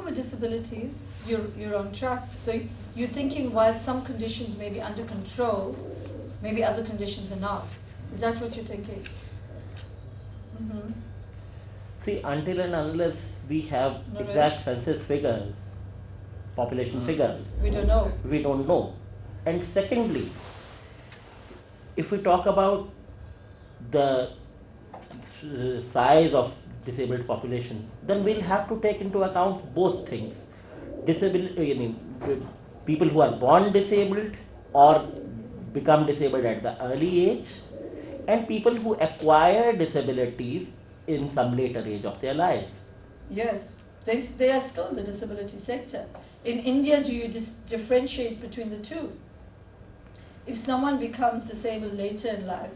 with disabilities, you're on track. So you're thinking while some conditions may be under control, maybe other conditions are not. Is that what you're thinking? Mm-hmm. See, until and unless we have No, exact census figures, population figures, we don't know. We don't know. And secondly, if we talk about the size of disabled population, then we'll have to take into account both things. Disability, people who are born disabled or become disabled at the early age, and people who acquire disabilities in some later age of their lives. Yes, they are still in the disability sector. In India, do you differentiate between the two? If someone becomes disabled later in life,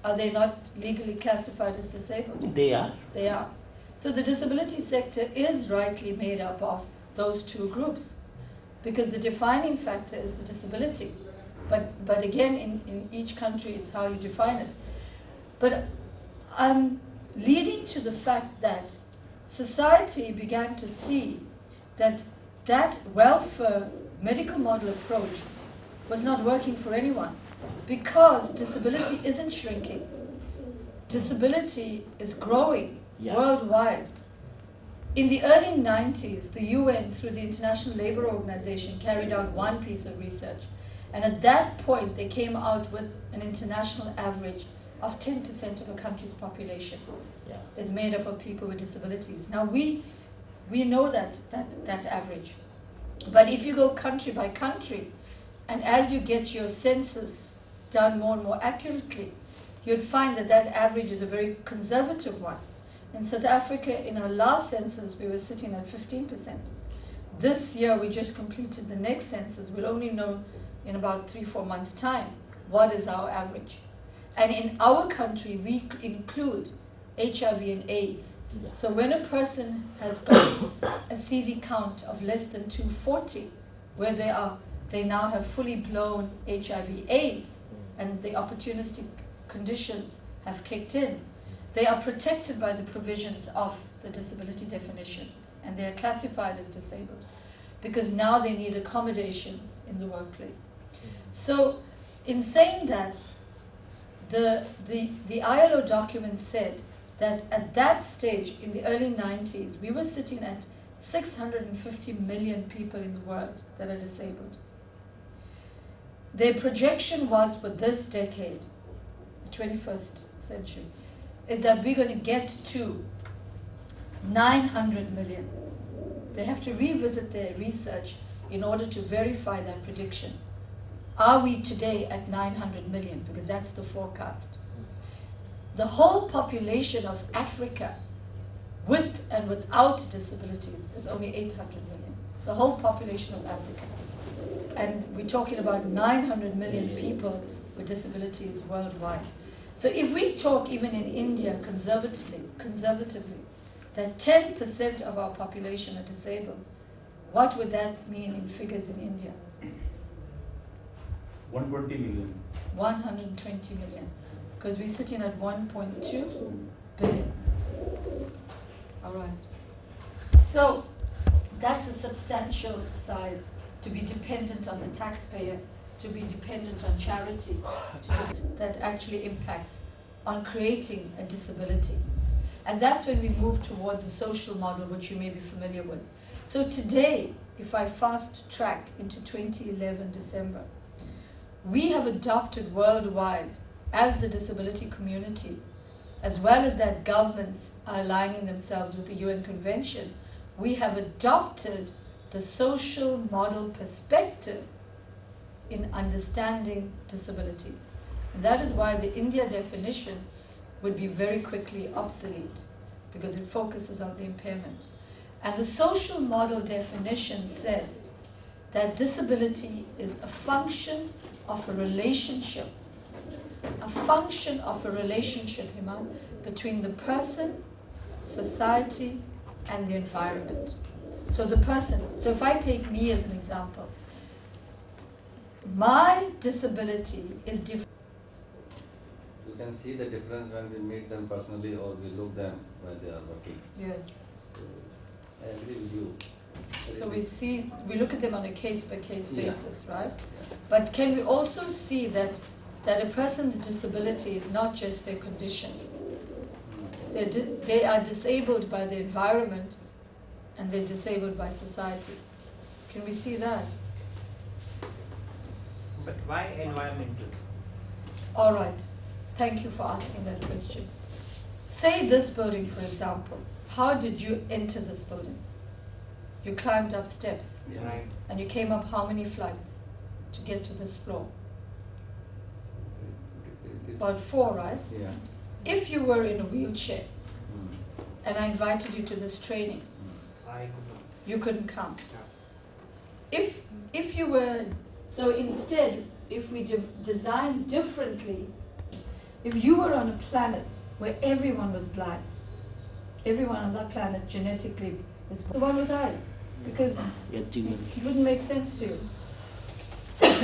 are they not legally classified as disabled? They are. They are. So the disability sector is rightly made up of those two groups, because the defining factor is the disability. But again, in each country, it's how you define it. But I'm leading to the fact that society began to see that that welfare medical model approach was not working for anyone, because disability isn't shrinking. Disability is growing worldwide. In the early 90s, the UN, through the International Labour Organization, carried out one piece of research. And at that point, they came out with an international average of 10% of a country's population is made up of people with disabilities. Now, we know that average. But if you go country by country, and as you get your census done more and more accurately, you'd find that that average is a very conservative one. In South Africa, in our last census, we were sitting at 15%. This year, we just completed the next census. We'll only know in about 3-4 months' time what is our average. And in our country, we include HIV and AIDS. So when a person has got a CD count of less than 240, where they now have fully blown HIV AIDS, and the opportunistic conditions have kicked in, they are protected by the provisions of the disability definition, and they are classified as disabled, because now they need accommodations in the workplace. So in saying that, the ILO document said that at that stage, in the early 90s, we were sitting at 650 million people in the world that are disabled. Their projection was for this decade, the 21st century, is that we're going to get to 900 million. They have to revisit their research in order to verify that prediction. Are we today at 900 million? Because that's the forecast. The whole population of Africa, with and without disabilities, is only 800 million. The whole population of Africa. And we're talking about 900 million people with disabilities worldwide. So if we talk even in India conservatively, that 10% of our population are disabled, what would that mean in figures in India? 120 million. 120 million. Because we're sitting at 1.2 billion. All right. So that's a substantial size to be dependent on the taxpayer, to be dependent on charity, that actually impacts on creating a disability. And that's when we move towards the social model, which you may be familiar with. So today, if I fast track into 2011 December, we have adopted worldwide, as the disability community, as well as that governments are aligning themselves with the UN Convention, we have adopted the social model perspective in understanding disability. And that is why the India definition would be very quickly obsolete, because it focuses on the impairment. And the social model definition says that disability is a function of a relationship, Himan, between the person, society, and the environment. So the person, so if I take me as an example, my disability is different. You can see the difference when we meet them personally or we look them when they are working. Yes. So I agree with you. So we look at them on a case-by-case Yeah. basis, right? Yeah. But can we also see that a person's disability is not just their condition? They are disabled by the environment and they're disabled by society. Can we see that? But why environmental? All right. Thank you for asking that question. Say this building, for example. How did you enter this building? You climbed up steps Yeah. Right. and you came up how many flights to get to this floor? It is- About 4, right? Yeah. If you were in a wheelchair Mm. and I invited you to this training, I could you couldn't come. Yeah. If you were, so instead, if we design differently, if you were on a planet where everyone was blind, everyone on that planet genetically is the one with eyes, because Yeah, it genius. wouldn't make sense to you.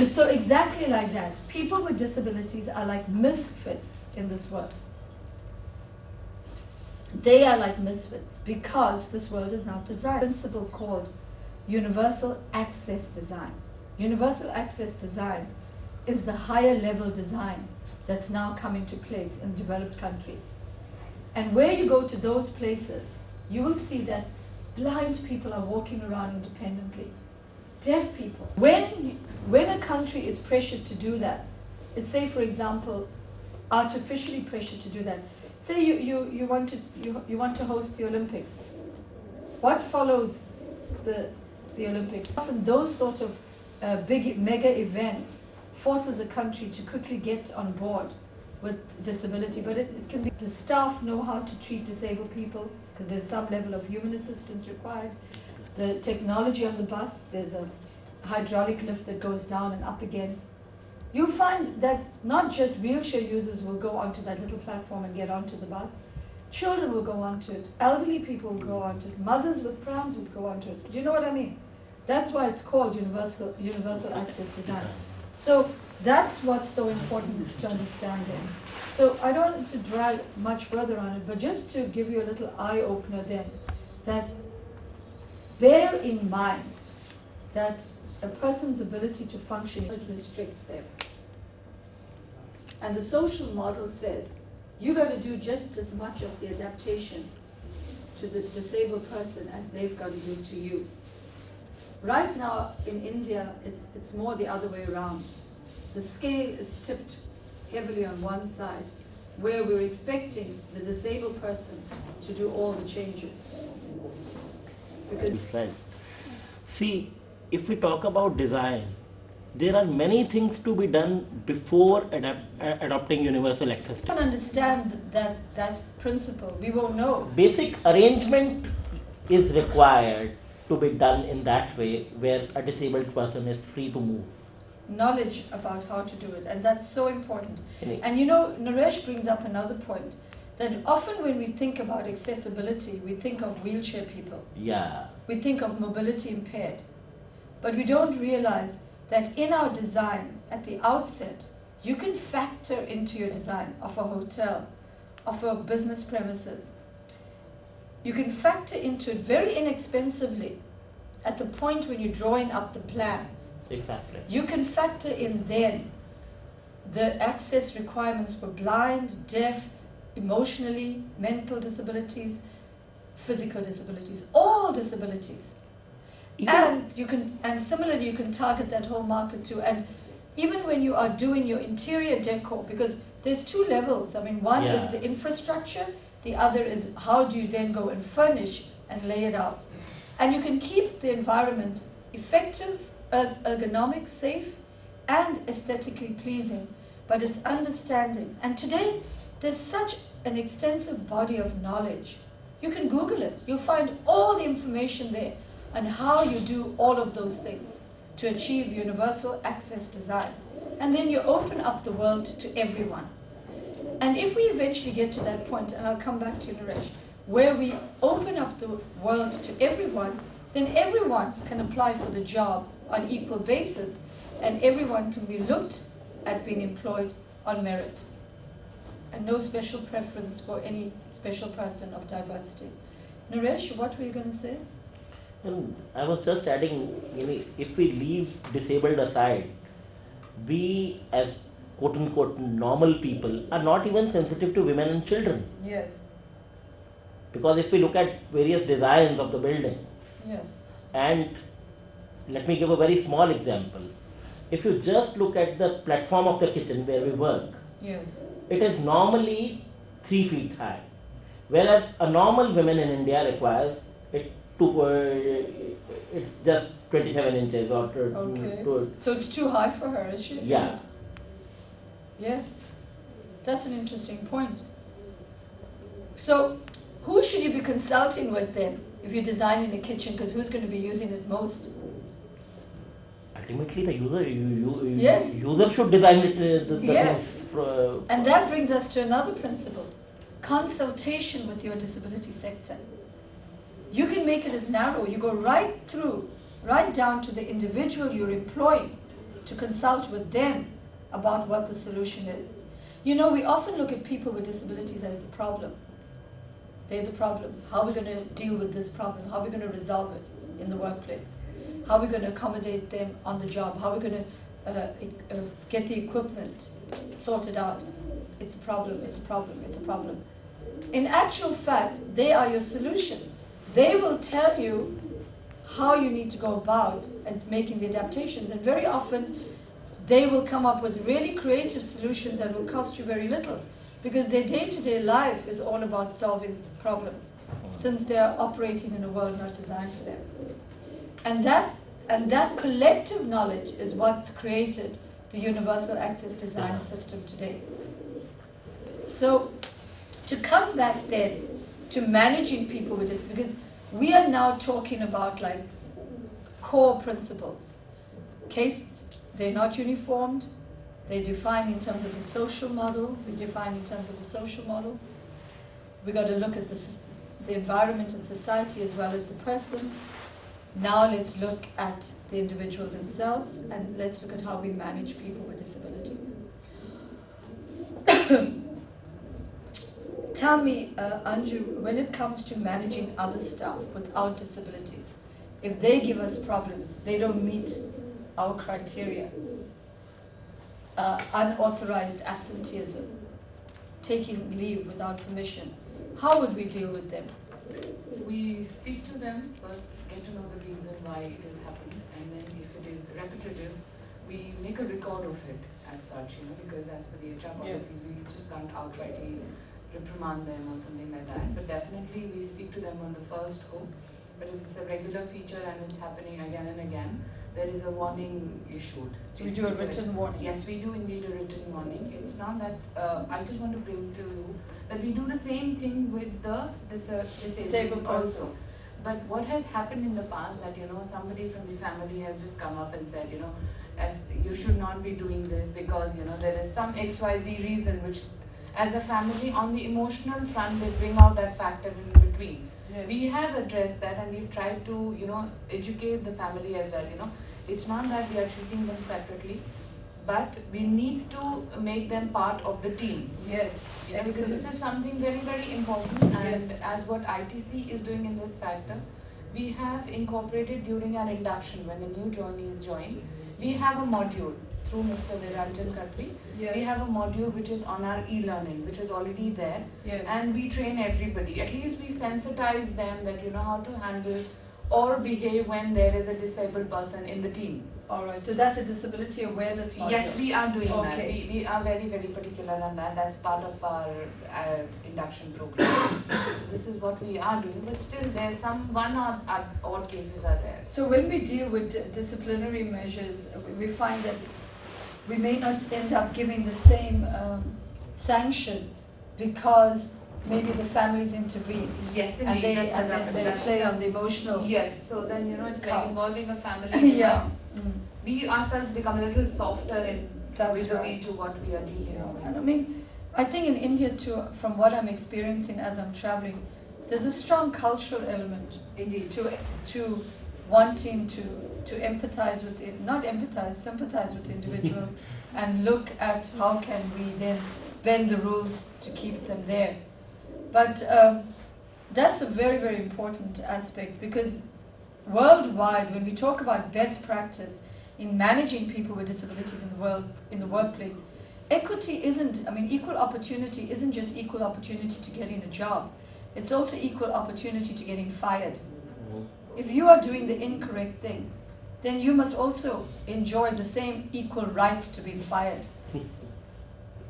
So exactly like that, people with disabilities are like misfits in this world. They are like misfits because this world is not designed. A principle called universal access design. Universal access design is the higher level design that's now coming to place in developed countries. And where you go to those places, you will see that blind people are walking around independently. Deaf people. When a country is pressured to do that, it's say for example, artificially pressured to do that. Say you want to host the Olympics. What follows the Olympics? Often those sort of big mega events forces a country to quickly get on board with disability, but it can be the staff know how to treat disabled people because there's some level of human assistance required. The technology on the bus, there's a hydraulic lift that goes down and up again. You find that not just wheelchair users will go onto that little platform and get onto the bus. Children will go onto it. Elderly people will go onto it. Mothers with prams will go onto it. Do you know what I mean? That's why it's called universal access design. So that's what's so important to understand then. So I don't want to dwell much further on it, but just to give you a little eye opener then, that bear in mind that a person's ability to function restricts them. And the social model says you got to do just as much of the adaptation to the disabled person as they've got to do to you. Right now in India, it's more the other way around. The scale is tipped heavily on one side, where we're expecting the disabled person to do all the changes. Because Right. See, if we talk about design, there are many things to be done before adopting universal access. if we don't understand that principle, we won't know. Basic arrangement is required to be done in that way where a disabled person is free to move. Knowledge about how to do it, and that's so important. Any- And you know, Naresh brings up another point, that often when we think about accessibility, we think of wheelchair people, Yeah. we think of mobility impaired, but we don't realize that in our design, at the outset, you can factor into your design of a hotel, of a business premises. You can factor into it very inexpensively at the point when you're drawing up the plans. Exactly. You can factor in then the access requirements for blind, deaf, emotionally, mental disabilities, physical disabilities, all disabilities. And you can, and similarly, you can target that whole market too. And even when you are doing your interior decor, because there's two levels. I mean, one is Yeah. the infrastructure, the other is how do you then go and furnish and lay it out. And you can keep the environment effective, ergonomic, safe, and aesthetically pleasing, but it's understanding. And today, there's such an extensive body of knowledge. You can Google it. You'll find all the information there on how you do all of those things to achieve universal access design. And then you open up the world to everyone. And if we eventually get to that point, and I'll come back to you, Naresh, where we open up the world to everyone, then everyone can apply for the job on equal basis, and everyone can be looked at being employed on merit. And no special preference for any special person of diversity. Naresh, what were you going to say? And I was just adding, if we leave disabled aside, we as quote unquote normal people are not even sensitive to women and children. Yes, Because if we look at various designs of the buildings, yes, and let me give a very small example. If you just look at the platform of the kitchen where we work, yes, it is normally 3 feet high. Whereas a normal woman in India requires it to, it's just 27 inches or okay. to So it's too high for her, is she? Is yeah. it? Yes, that's an interesting point. So, who should you be consulting with then if you're designing a kitchen? Because who's going to be using it most? Ultimately, the user Yes. user should design it. The Yes. things, And that brings us to another principle: consultation with your disability sector. You can make it as narrow. You go right through, right down to the individual you're employing to consult with them about what the solution is. You know, we often look at people with disabilities as the problem. They're the problem. How are we going to deal with this problem? How are we going to resolve it in the workplace? How are we going to accommodate them on the job? How are we going to get the equipment sorted out? It's a problem, it's a problem, it's a problem. In actual fact, they are your solution. They will tell you how you need to go about and making the adaptations, and very often they will come up with really creative solutions that will cost you very little, because their day-to-day life is all about solving problems, since they are operating in a world not designed for them. And that collective knowledge is what's created the Universal Access Design System today. So, to come back then to managing people with this, because we are now talking about like core principles. Cases, they're not uniformed, they define in terms of the social model, we define in terms of the social model. We got to look at the environment and society as well as the person. Now let's look at the individual themselves, and let's look at how we manage people with disabilities. Tell me, Anju, when it comes to managing other staff without disabilities, if they give us problems, they don't meet our criteria, unauthorized absenteeism, taking leave without permission, how would we deal with them? We speak to them first, get to know the reason why it has happened, and then if it is repetitive, we make a record of it as such, because as per the HR policies, we just can't outrightly reprimand them or something like that. But definitely we speak to them on the first go. But if it's a regular feature and it's happening again and again, there is a warning issued. So we do a written warning? Yes, we do indeed a written warning. It's not that, I just want to bring to you that we do the same thing with the disabled also. But what has happened in the past that, somebody from the family has just come up and said, as you should not be doing this because, there is some XYZ reason which, as a family, on the emotional front, they bring out that factor in between. Yes. We have addressed that and we've tried to, educate the family as well, It's not that we are treating them separately, but we need to make them part of the team. Yes. Because this is something very, very important, and as what ITC is doing in this factor, we have incorporated during our induction when the new joinees join, we have a module through Mr. Niranjan Khatri. Yes. We have a module which is on our e-learning, which is already there, Yes. and we train everybody. At least we sensitize them that how to handle or behave when there is a disabled person in the team. All right, so that's a disability awareness module. Yes, we are doing that. Okay. We are very, very particular on that. That's part of our induction program. So this is what we are doing, but still there's some one or odd cases are there. So when we deal with disciplinary measures, we find that we may not end up giving the same sanction because maybe the families intervene. Yes, And indeed. they play on the emotional. Yes, so then it's like count. involving a family. Yeah. Mm. We ourselves become a little softer in That's vis-a-vis right. to what we are dealing with. And I mean, I think in India too, from what I'm experiencing as I'm traveling, there's a strong cultural element Indeed. to wanting to empathize with it, not empathize, sympathize with individuals and look at how can we then bend the rules to keep them there. But that's a very, very important aspect, because worldwide, when we talk about best practice in managing people with disabilities in the workplace, equity isn't, I mean, equal opportunity isn't just equal opportunity to getting a job. It's also equal opportunity to getting fired. If you are doing the incorrect thing, then you must also enjoy the same equal right to being fired.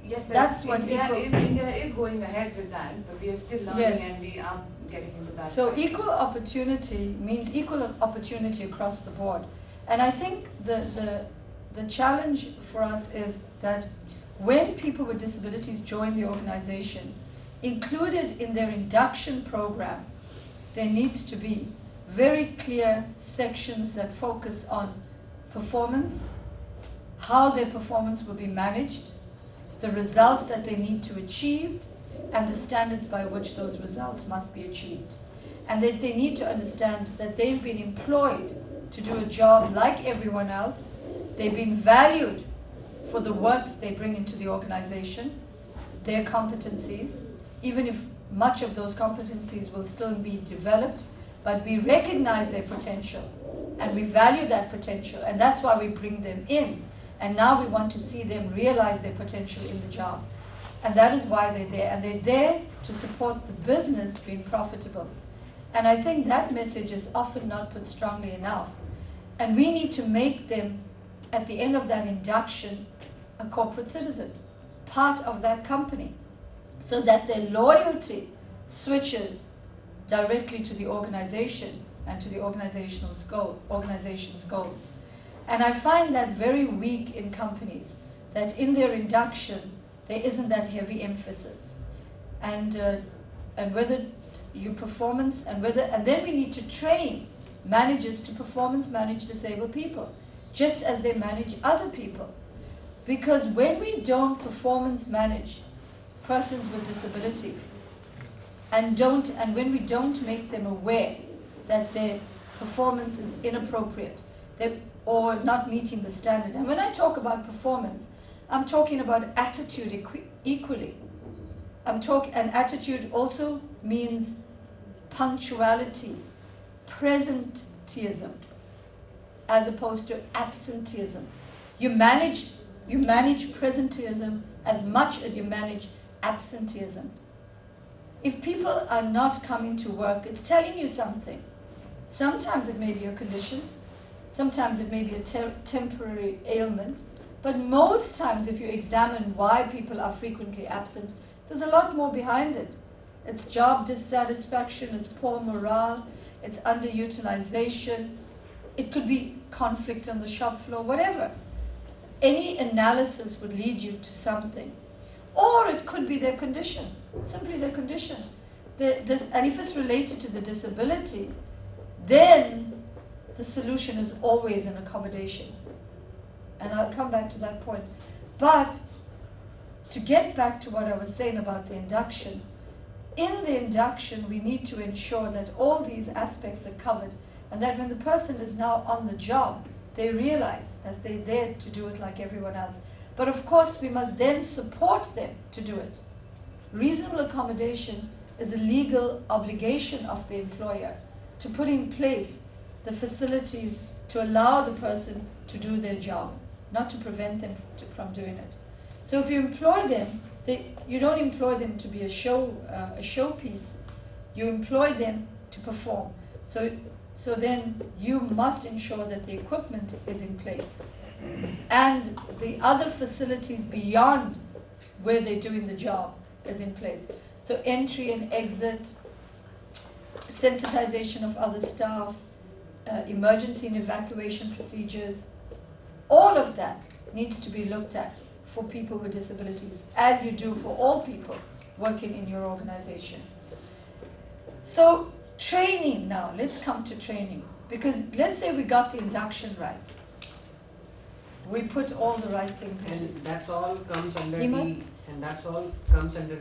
Yes, That's yes, what India is going ahead with that, but we are still learning Yes. and we are getting into that. So equal opportunity means equal opportunity across the board. And I think the challenge for us is that when people with disabilities join the organization, included in their induction program, there needs to be very clear sections that focus on performance, how their performance will be managed, the results that they need to achieve, and the standards by which those results must be achieved. And that they need to understand that they've been employed to do a job like everyone else. They've been valued for the work they bring into the organization, their competencies, even if much of those competencies will still be developed, but we recognize their potential and we value that potential, and that's why we bring them in. And now we want to see them realize their potential in the job. And that is why they're there. And they're there to support the business being profitable. And I think that message is often not put strongly enough. And we need to make them, at the end of that induction, a corporate citizen, part of that company, so that their loyalty switches directly to the organization and to the organization's goals. And I find that very weak in companies, that in their induction, there isn't that heavy emphasis. And whether your performance, and then we need to train managers to performance manage disabled people, just as they manage other people. Because when we don't performance manage persons with disabilities, and when we don't make them aware that their performance is inappropriate, or not meeting the standard. And when I talk about performance, I'm talking about attitude equally. And attitude also means punctuality, presenteeism, as opposed to absenteeism. You manage presenteeism as much as you manage absenteeism. If people are not coming to work, it's telling you something. Sometimes it may be a condition, sometimes it may be a temporary ailment, but most times if you examine why people are frequently absent, there's a lot more behind it. It's job dissatisfaction, it's poor morale, it's underutilization, it could be conflict on the shop floor, whatever. Any analysis would lead you to something. Or it could be their condition, simply their condition. And if it's related to the disability, then the solution is always an accommodation. And I'll come back to that point. But to get back to what I was saying about the induction, in the induction we need to ensure that all these aspects are covered, and that when the person is now on the job, they realize that they're there to do it like everyone else. But of course we must then support them to do it. Reasonable accommodation is a legal obligation of the employer to put in place the facilities to allow the person to do their job, not to prevent them from doing it. So if you employ them, you don't employ them to be a showpiece. You employ them to perform. So then you must ensure that the equipment is in place, and the other facilities beyond where they're doing the job is in place. So entry and exit, sensitization of other staff, emergency and evacuation procedures, all of that needs to be looked at for people with disabilities, as you do for all people working in your organization. So training now, let's come to training. Because let's say we got the induction right. We put all the right things in. And that's all comes under Iman?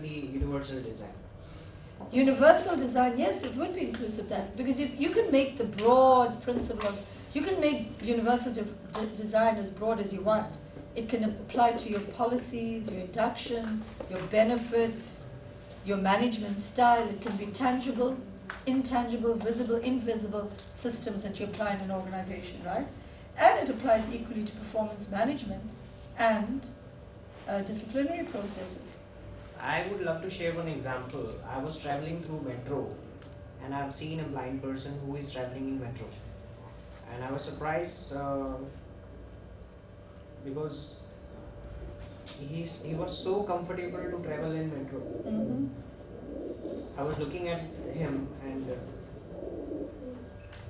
the universal design. Universal design, yes, it would be inclusive that, because if you can make the broad principle of, you can make universal design as broad as you want. It can apply to your policies, your induction, your benefits, your management style. It can be tangible. intangible, visible, invisible systems that you apply in an organization, right? And it applies equally to performance management and disciplinary processes. I would love to share one example. I was traveling through metro and I've seen a blind person who is traveling in metro. And I was surprised because he was so comfortable to travel in metro. Mm-hmm. I was looking at him and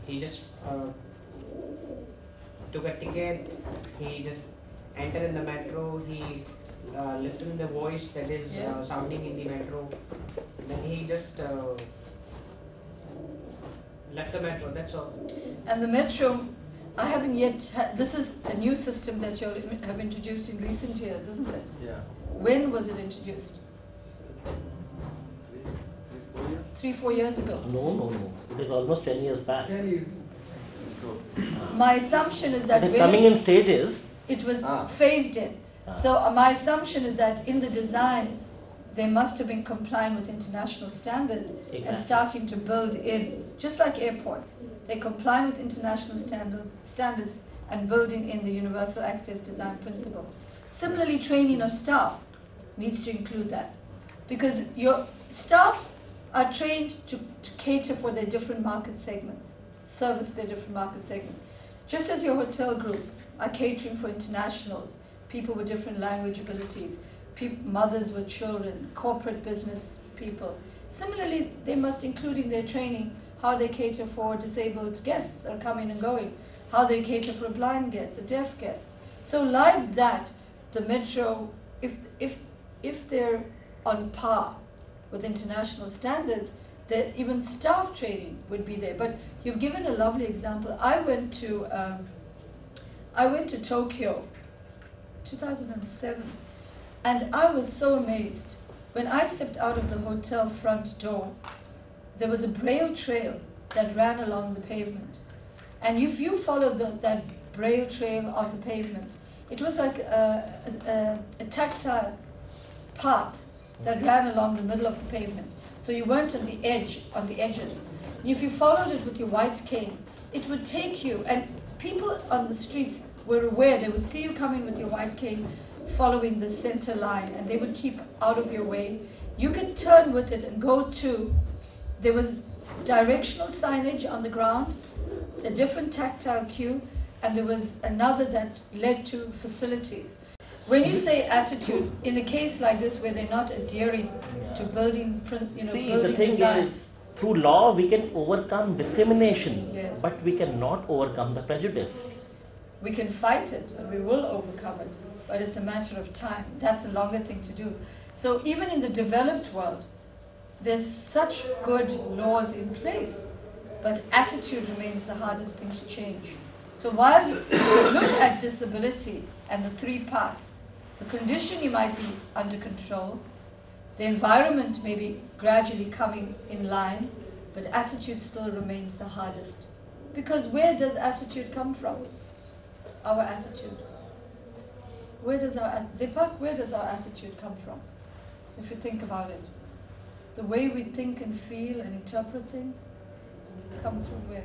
he just took a ticket, he just entered in the metro, he listened the voice that is Yes. sounding in the metro, then he just left the metro, that's all. And the metro, I haven't yet, this is a new system that you have introduced in recent years, isn't it? Yeah. When was it introduced? 3-4 years ago. No. It is almost 10 years back. My assumption is that It is when coming in stages. it was Ah. phased in. Ah. So my assumption is that in the design, they must have been complying with international standards and Exactly. starting to build in, just like airports, they comply with international standards and building in the universal access design principle. Similarly, training of staff needs to include that, because your staff are trained to cater for their different market segments, service their different market segments. Just as your hotel group are catering for internationals, people with different language abilities, mothers with children, corporate business people. Similarly, they must include in their training how they cater for disabled guests that are coming and going, how they cater for a blind guest, a deaf guest. So like that, the metro, if they're on par with international standards, that even staff training would be there. But you've given a lovely example. I went to Tokyo, 2007, and I was so amazed. When I stepped out of the hotel front door, there was a braille trail that ran along the pavement. And if you followed that braille trail on the pavement, it was like a tactile path that ran along the middle of the pavement. So you weren't on the edges. If you followed it with your white cane, it would take you, and people on the streets were aware, they would see you coming with your white cane, following the center line, and they would keep out of your way. You could turn with it and go to, there was directional signage on the ground, a different tactile cue, and there was another that led to facilities. When you say attitude, in a case like this where they're not adhering to building, See, the building thing design, is, through law we can overcome discrimination, Yes. but we cannot overcome the prejudice. we can fight it and we will overcome it, but it's a matter of time. That's a longer thing to do. So even in the developed world, there's such good laws in place, but attitude remains the hardest thing to change. So while you look at disability and the three parts, the condition you might be under control, the environment may be gradually coming in line, but attitude still remains the hardest. Because where does attitude come from? Our attitude. Where does our attitude come from? If you think about it. The way we think and feel and interpret things comes from where?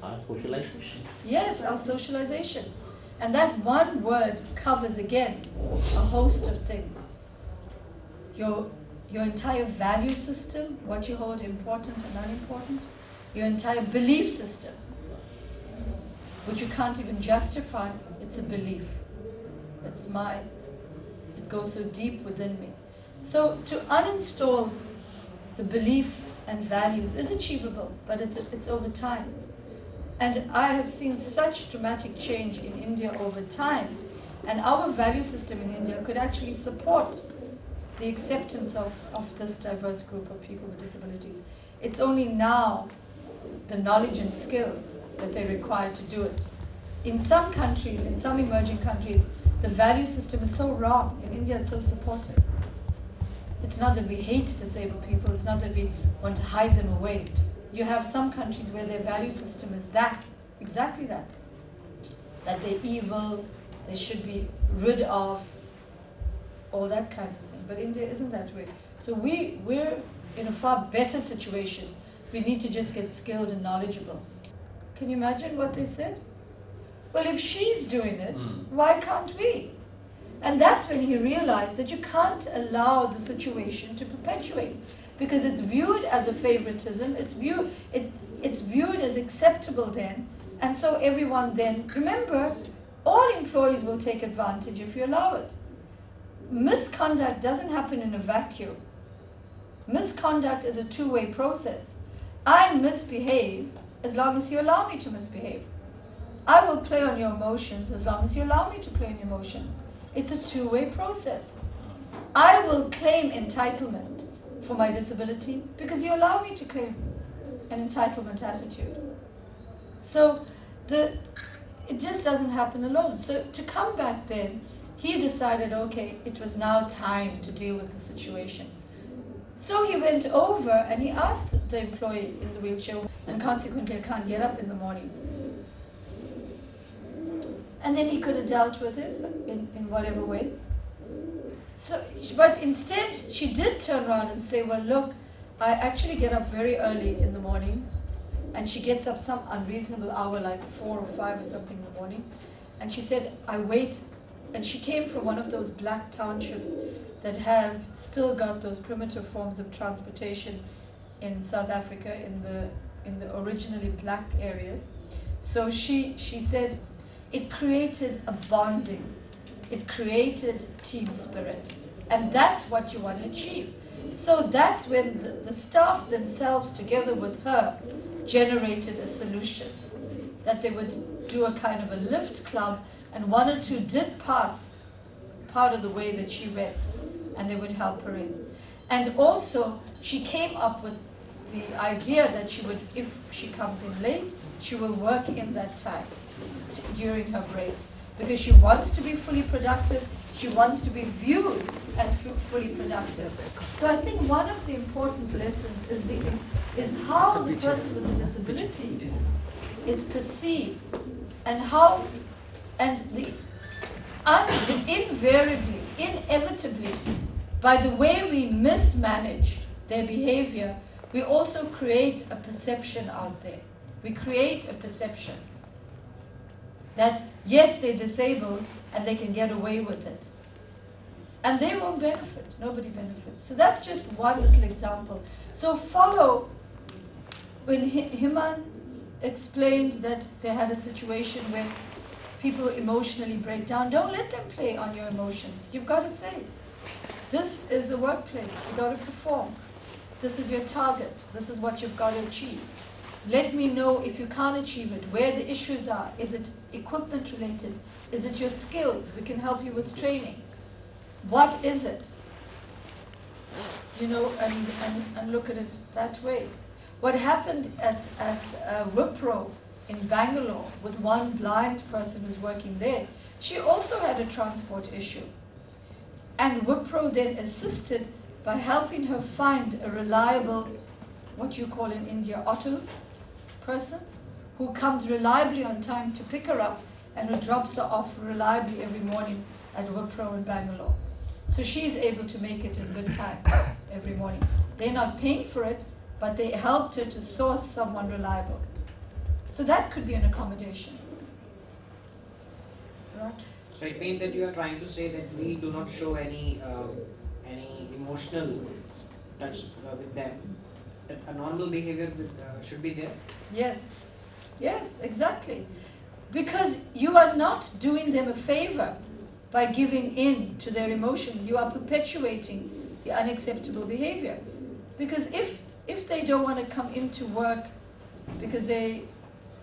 Our socialization. Yes, our socialization. And that one word covers again a host of things. Your entire value system, what you hold important and unimportant, your entire belief system, which you can't even justify, it's a belief. It's mine. It goes so deep within me. So to uninstall the belief and values is achievable, but it's over time. And I have seen such dramatic change in India over time, and our value system in India could actually support the acceptance of this diverse group of people with disabilities. It's only now the knowledge and skills that they require to do it. In some countries, in some emerging countries, the value system is so wrong. In India, it's so supportive. It's not that we hate disabled people, it's not that we want to hide them away. You have some countries where their value system is that, exactly that. That they're evil, they should be rid of, all that kind of thing. but India isn't that way. So we're in a far better situation. We need to just get skilled and knowledgeable. Can you imagine what they said? Well, if she's doing it, why can't we? And that's when he realized that you can't allow the situation to perpetuate, because it's viewed as a favoritism, it's viewed as acceptable then, and so everyone then, remember, all employees will take advantage if you allow it. Misconduct doesn't happen in a vacuum. Misconduct is a two-way process. I misbehave as long as you allow me to misbehave. I will play on your emotions as long as you allow me to play on your emotions. It's a two-way process. I will claim entitlement for my disability because you allow me to claim an entitlement attitude. So it just doesn't happen alone. So to come back then, he decided, okay, it was now time to deal with the situation. So he went over and he asked the employee in the wheelchair, and consequently I can't get up in the morning. And then he could have dealt with it in whatever way. So, but instead, she did turn around and say, well, look, I actually get up very early in the morning, and she gets up some unreasonable hour, like 4 or 5 or something in the morning. And she said, I wait. And she came from one of those black townships that have still got those primitive forms of transportation in South Africa, in the originally black areas. So she said, it created a bonding. It created team spirit. And that's what you want to achieve. So that's when the staff themselves, together with her, generated a solution. That they would do a kind of a lift club, and 1 or 2 did pass part of the way that she went, and they would help her in. And also, she came up with the idea that she would, if she comes in late, she will work in that time during her breaks, because she wants to be fully productive, she wants to be viewed as fully productive. So I think one of the important lessons is how the person with a disability is perceived, and how, and invariably, inevitably, by the way we mismanage their behavior, we also create a perception out there. We create a perception that, yes, they're disabled and they can get away with it. And they won't benefit. Nobody benefits. So that's just one little example. So follow, when Himan explained that they had a situation where people emotionally break down, don't let them play on your emotions. You've got to say, this is a workplace. You've got to perform. This is your target. This is what you've got to achieve. Let me know if you can't achieve it, where the issues are. Is it equipment related? Is it your skills? We can help you with training. What is it? You know, and look at it that way. What happened at Wipro in Bangalore with one blind person who's working there, she also had a transport issue. And Wipro then assisted by helping her find a reliable, what you call in India, auto person, who comes reliably on time to pick her up and who drops her off reliably every morning at Wipro in Bangalore. So she's able to make it in good time every morning. They're not paying for it, but they helped her to source someone reliable. So that could be an accommodation. Right? So it means that you are trying to say that we do not show any emotional touch with them. That a normal behavior should be there. Yes, yes, exactly. Because you are not doing them a favor by giving in to their emotions. You are perpetuating the unacceptable behavior. Because if they don't want to come into work because they're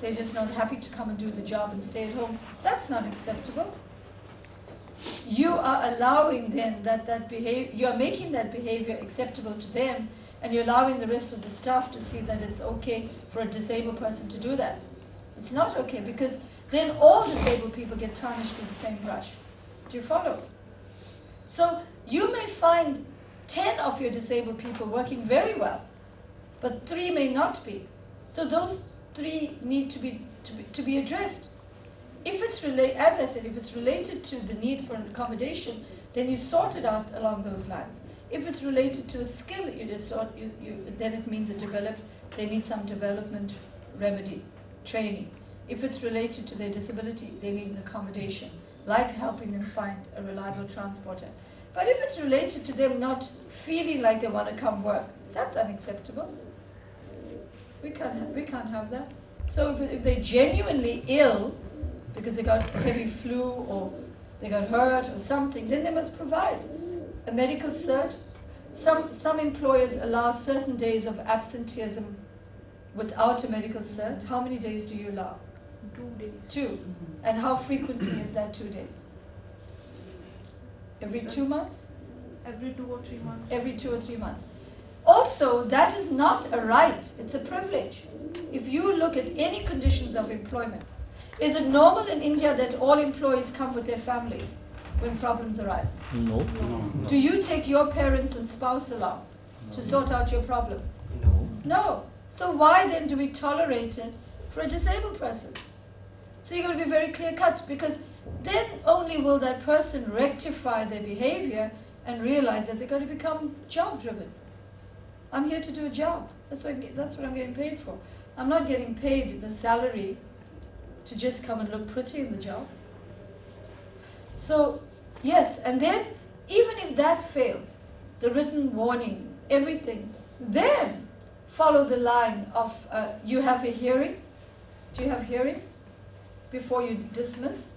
just not happy to come and do the job and stay at home, that's not acceptable. You are allowing them that behavior, you are making that behavior acceptable to them, and you're allowing the rest of the staff to see that it's okay for a disabled person to do that. It's not okay, because then all disabled people get tarnished with the same brush. Do you follow? So you may find 10 of your disabled people working very well, but 3 may not be. So those 3 need to be addressed. If it's as I said, if it's related to the need for an accommodation, then you sort it out along those lines. If it's related to a skill, then it means they need some development remedy, training. If it's related to their disability, they need an accommodation, like helping them find a reliable transporter. But if it's related to them not feeling like they want to come work, that's unacceptable. We can't have that. So if they're genuinely ill, because they got a heavy flu or they got hurt or something, then they must provide a medical cert. Some employers allow certain days of absenteeism without a medical cert. How many days do you allow? 2 days. 2. And how frequently is that 2 days? Every 2 months? Every 2 or 3 months. Every 2 or 3 months. Also, that is not a right, it's a privilege. If you look at any conditions of employment, is it normal in India that all employees come with their families when problems arise? No. Do you take your parents and spouse along to sort out your problems? No. So why then do we tolerate it for a disabled person? So you've got to be very clear cut, because then only will that person rectify their behavior and realize that they've got to become job driven. I'm here to do a job. That's what I'm getting paid for. I'm not getting paid the salary to just come and look pretty in the job. So, yes, and then even if that fails, the written warning, everything, then follow the line of you have a hearing. Do you have hearings before you dismiss?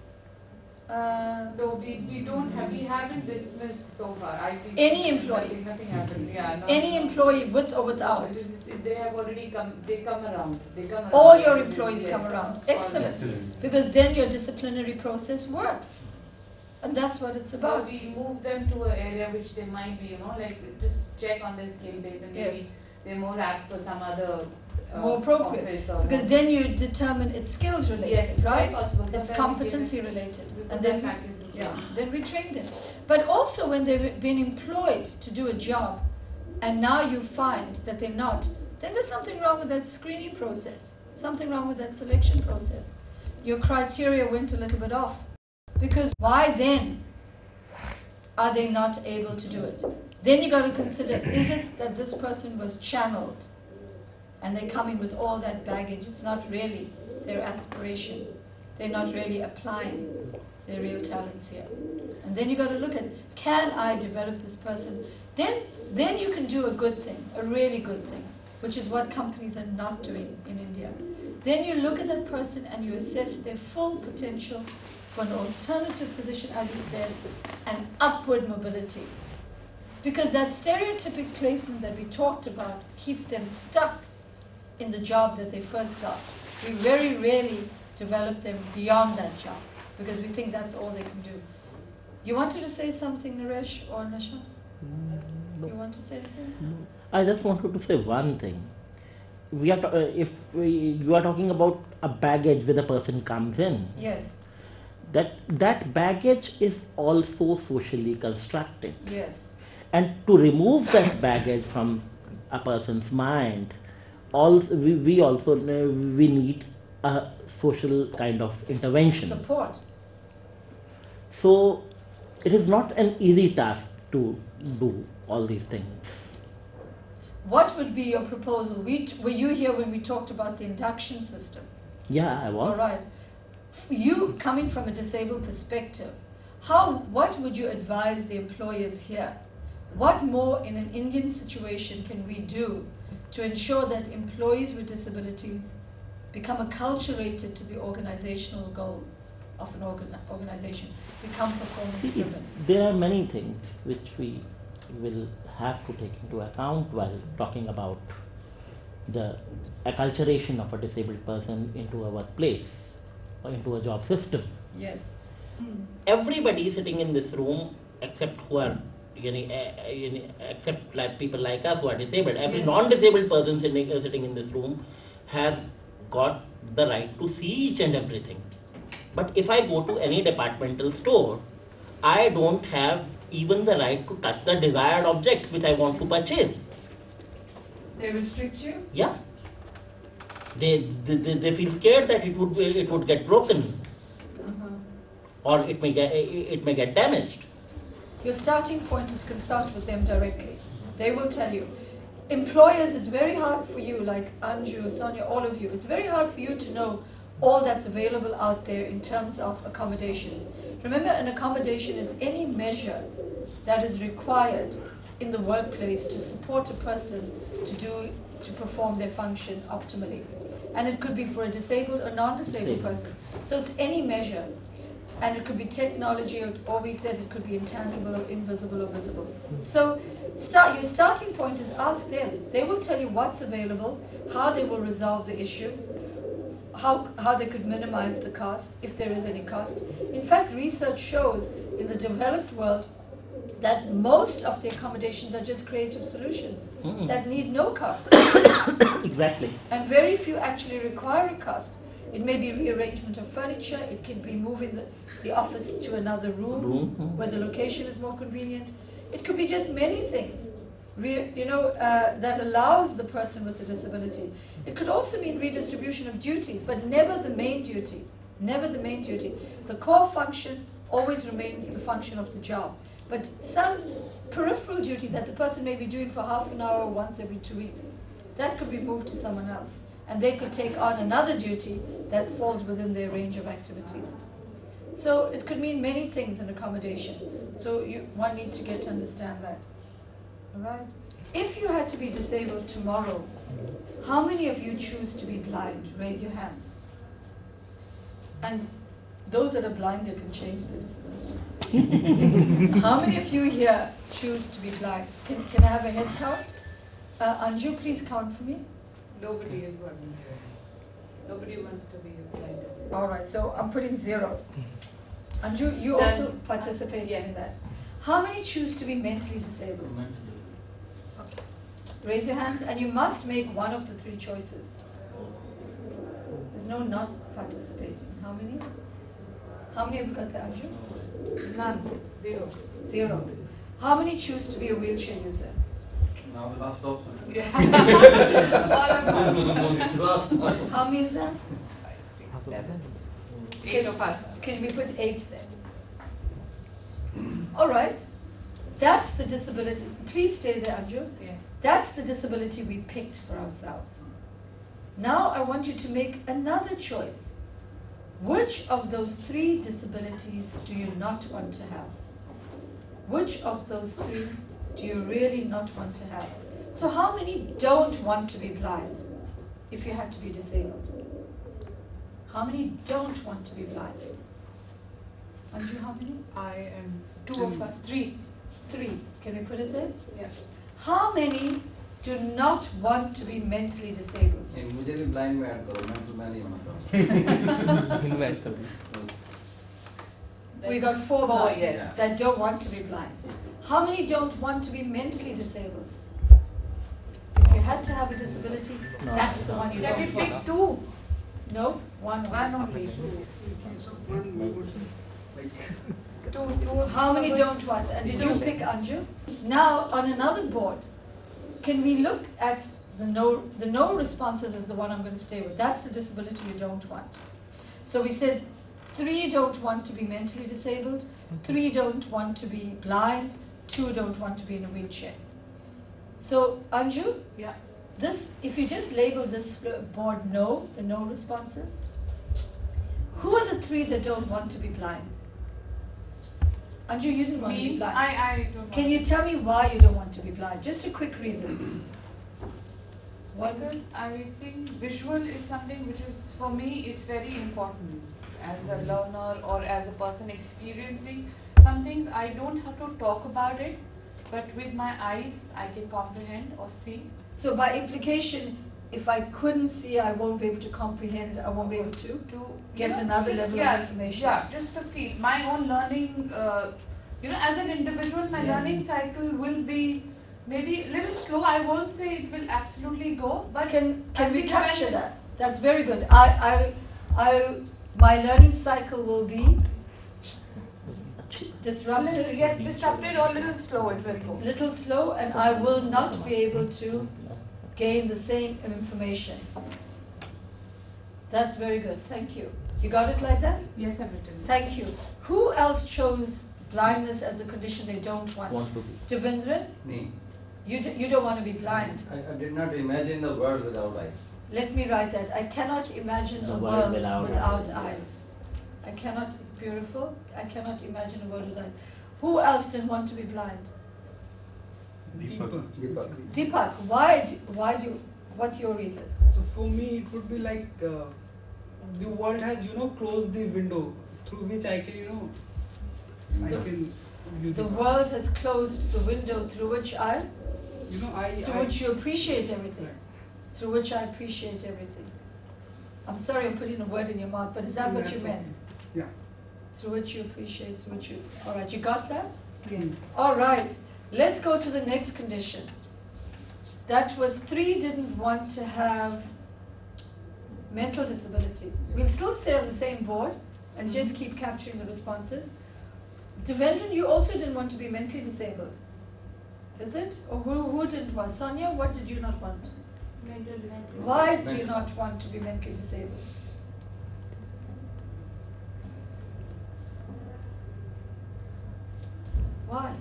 No, we don't have, we haven't dismissed so far. Any employee? Nothing happened, yeah. No, Any no. employee with or No, without? they have already come, they come around. All your employees Yes. come around. All- Excellent. Because then your disciplinary process works. And that's what it's So about. we move them to an area which they might be, like just check on their skill base, and maybe Yes. they're more apt for some other More appropriate. office or Because more- then you determine it's skills related, yes, right? quite possible. It's Sometimes we competency give it- related. we put And that then back into then we train them. But also when they've been employed to do a job and now you find that they're not, then there's something wrong with that screening process, something wrong with that selection process. Your criteria went a little bit off. Because why then are they not able to do it? Then you got to consider, is it that this person was channeled and they come in with all that baggage? It's not really their aspiration. They're not really applying their real talents here. And then you got to look at, can I develop this person? Then you can do a good thing, a really good thing, which is what companies are not doing in India. Then you look at that person and you assess their full potential for an alternative position, as you said, and upward mobility. Because that stereotypic placement that we talked about keeps them stuck in the job that they first got. We very rarely develop them beyond that job, because we think that's all they can do. You wanted to say something, Naresh or Nasha? No. You want to say anything? I just wanted to say one thing. You are talking about a baggage when a person comes in. Yes, That baggage is also socially constructed. yes, And to remove that baggage from a person's mind, we need a social kind of intervention. support. So it is not an easy task to do all these things. What would be your proposal? Were you here when we talked about the induction system? Yeah, I was. All right. You coming from a disabled perspective, what would you advise the employers here? What more in an Indian situation can we do to ensure that employees with disabilities become acculturated to the organizational goals of an organization, become performance driven? There are many things which we will have to take into account while talking about the acculturation of a disabled person into a workplace or into a job system. Yes. Everybody sitting in this room, except who are except like people like us who are disabled, every Yes. non-disabled person sitting in this room has got the right to see each and everything. But if I go to any departmental store, I don't have even the right to touch the desired objects which I want to purchase. They restrict you? Yeah. They feel scared that it would get broken Uh-huh. or it may get damaged. your starting point is consult with them directly. They will tell you. Employers, it's very hard for you, like Anju, Sonia, all of you, it's very hard for you to know all that's available out there in terms of accommodations. Remember, an accommodation is any measure that is required in the workplace to support a person to perform their function optimally. And it could be for a disabled or non-disabled person. So it's any measure. And it could be technology, or we said it could be intangible or invisible or visible. So your starting point is ask them. They will tell you what's available, how they will resolve the issue, how they could minimize the cost, if there is any cost. In fact, research shows in the developed world that most of the accommodations are just creative solutions that need no cost. Exactly. And very few actually require a cost. It may be rearrangement of furniture, it could be moving the office to another room where the location is more convenient. It could be just many things, that allows the person with a disability. It could also mean redistribution of duties, but never the main duty. Never the main duty. The core function always remains the function of the job. But some peripheral duty that the person may be doing for half an hour once every 2 weeks, that could be moved to someone else. And they could take on another duty that falls within their range of activities. So it could mean many things in accommodation. So one needs to get to understand that. All right? If you had to be disabled tomorrow, how many of you choose to be blind? Raise your hands. And those that are blind, you can change their disability. How many of you here choose to be blind? Can I have a head count? Anju, please count for me. Nobody is one. Nobody wants to be a blind disabled. All right, so I'm putting 0. Anju, you Then- also participate in yes. that. How many choose to be mentally disabled? Raise your hands, and you must make one of the 3 choices. There's no not participating. How many? How many have got the Anju? None. 0. 0. How many choose to be a wheelchair user? Now the last option. Yeah. All of us. How many is that? 5, 6, 7. 8 of us. Can we put 8 then? All right. That's the disability. Please stay there, Anju. Yes. That's the disability we picked for ourselves. Now I want you to make another choice. Which of those 3 disabilities do you not want to have? Which of those 3 do you really not want to have? So how many don't want to be blind if you had to be disabled? How many don't want to be blind? Anju, how many? I am 2 of us. 3. 3. Can we put it there? Yeah. How many do not want to be mentally disabled? मुझे भी blind में add करो, mental में नहीं होता। We got 4 4, blind yes. that don't want to be blind. How many don't want to be mentally disabled? If you had to have a disability, that's the one you Can we don't pick want. 2? No, one. One only. 2. How many don't want? And did you pick Anju? Now, on another board, can we look at the no responses is the one I'm going to stay with. That's the disability you don't want. So we said 3 don't want to be mentally disabled, 3 don't want to be blind, 2 don't want to be in a wheelchair. So, Anju, Yeah. if you just label this board no, the no responses, who are the 3 that don't want to be blind? Anju, you didn't want to be Me? blind. I don't Can want you tell me why you don't want to be blind? Just a quick reason. What? Because I think visual is something which is, for me, it's very important. As a learner or as a person experiencing some things, I don't have to talk about it, but with my eyes, I can comprehend or see. So by implication, if I couldn't see, I won't be able to comprehend, I won't be able to To get another just- level of information. Yeah, just to feel my own learning. As an individual, my Yes. learning cycle will be maybe a little slow. I won't say it will absolutely go, but Can I we think capture when- that? That's very good. My learning cycle will be disrupted, yes, disrupted or a little slow. It will go. little slow, and I will not be able to gain the same information. That's very good. Thank you. You got it like that? Yes, I've written. Thank you. Who else chose blindness as a condition they don't want. Want to be. Devendran, Me. you don't want to be blind. I did not imagine the world without eyes. Let me write that. I cannot imagine The a world world without without eyes. eyes. I cannot, beautiful, I cannot imagine a world without eyes. Who else didn't want to be blind? Deepak. Deepak. Deepak, why do, what's your reason? So for me, it would be like the world has, closed the window through which I can, I The- can view The world has closed the window through which through which you appreciate everything. Through which I appreciate everything. I'm sorry I'm putting a word in your mouth, but is that what you That's meant? okay. Yeah. Through which you appreciate, through which you, all right, you got that? Yes. All right, let's go to the next condition. That was 3 didn't want to have mental disability. We'll still stay on the same board and just keep capturing the responses. Devendran, you also didn't want to be mentally disabled. Is it? Or who didn't want? Sonia, what did you not want? Mental disability. Why do you not want to be mentally disabled? Why?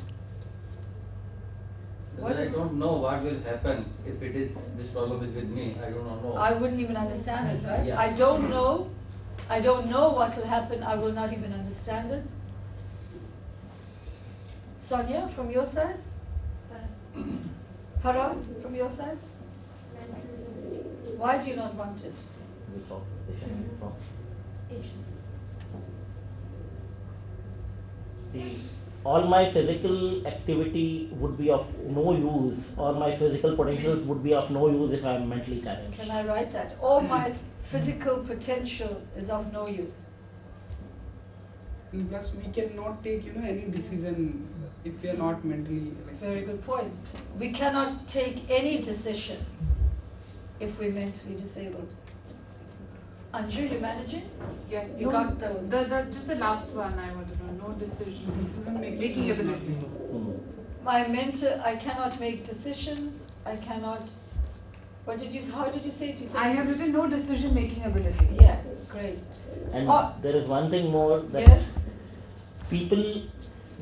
What Because I is- don't know what will happen if it is this problem is with me. I do not know. I wouldn't even understand it, right? Yeah. I don't know what will happen, I will not even understand it. Sonia, from your side? Hara, from your side? Why do you not want it? Which organization is it from? See, all my physical activity would be of no use, or my physical potentials would be of no use if I am mentally challenged. Can I write that? All my physical potential is of no use. And plus, we cannot take, any decision if we are not mentally like. Very good point. We cannot take any decision if we're mentally disabled. Anju, you managing? Yes, You got those. Just the last one I wanted to know. No decision. Decision Making ability. Hmm. I cannot make decisions. I cannot. How did you say it? You said I have written no decision making ability. Yeah, great. And Oh. there is one thing more that Yes. people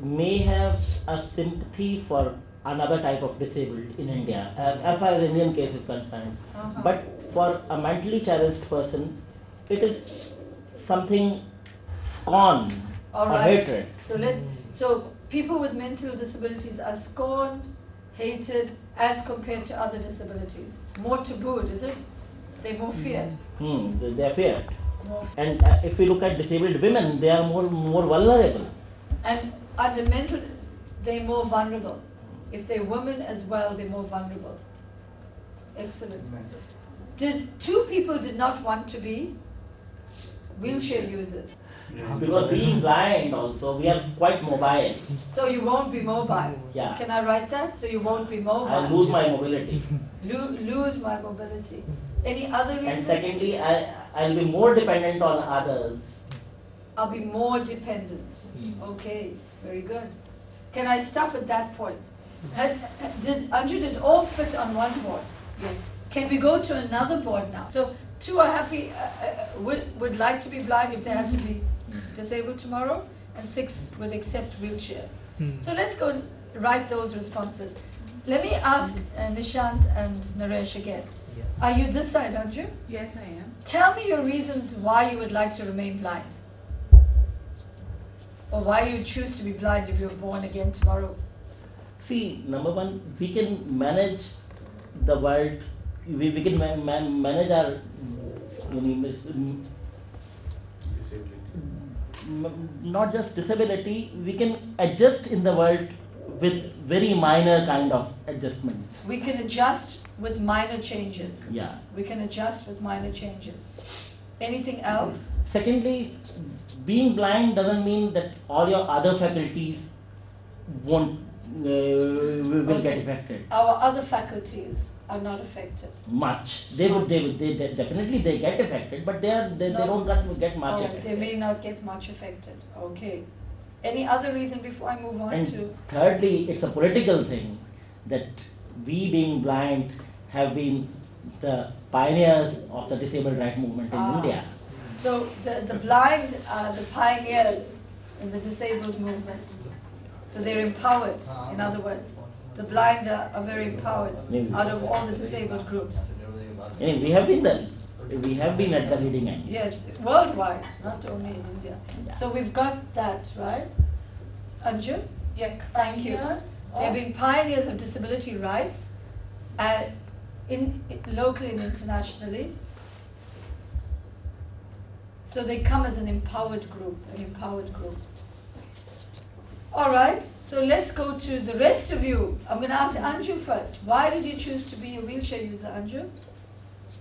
may have a sympathy for another type of disabled in India, as far as Indian case is concerned. Uh-huh. But for a mentally challenged person, it is something scorn All or right. hatred. So people with mental disabilities are scorned, hated as compared to other disabilities. More tabooed, is it? They're more feared. They are feared. More. And if we look at disabled women, they are more vulnerable. And under mental, they're more vulnerable. If they're women as well, they're more vulnerable. Excellent. Two people did not want to be wheelchair users. Because being blind also, we are quite mobile. So you won't be mobile. Yeah. Can I write that? So you won't be mobile. I lose my mobility. Lose my mobility. Any other reason? And secondly, I'll be more dependent on others. I'll be more dependent. Okay, very good. Can I stop at that point? Did all fit on one board? Yes. Can we go to another board now? So 2 are happy, would like to be blind if they have to be disabled tomorrow, and 6 would accept wheelchairs. So let's go and write those responses. Let me ask Nishant and Naresh again. Are you this side, aren't you? Yes, I am. Tell me your reasons why you would like to remain blind. Or why you choose to be blind if you're born again tomorrow. See, number one, we can manage the world, we can manage our not just disability, we can adjust in the world with very minor kind of adjustments. We can adjust with minor changes. Yeah. We can adjust with minor changes. Anything else? Secondly, being blind doesn't mean that all your other faculties won't will get affected Our other faculties are not affected. much. They definitely they get affected, but they No. don't get much Oh, affected. they may not get much affected. Okay. Any other reason before I move on And to? thirdly, it's a political thing that we being blind have been the pioneers of the disabled rights movement in Ah. India. So the blind are the pioneers in the disabled movement. So they're empowered, in other words. The blind are very empowered out of all the disabled groups. Anyway, we have been at the leading end. Yes, worldwide, not only in India. So we've got that, right? Anju? Yes, Thank you. pioneers They've of- been pioneers of disability rights, locally and internationally. So they come as an empowered group, All right, so let's go to the rest of you. I'm going to ask Anju first. Why did you choose to be a wheelchair user, Anju?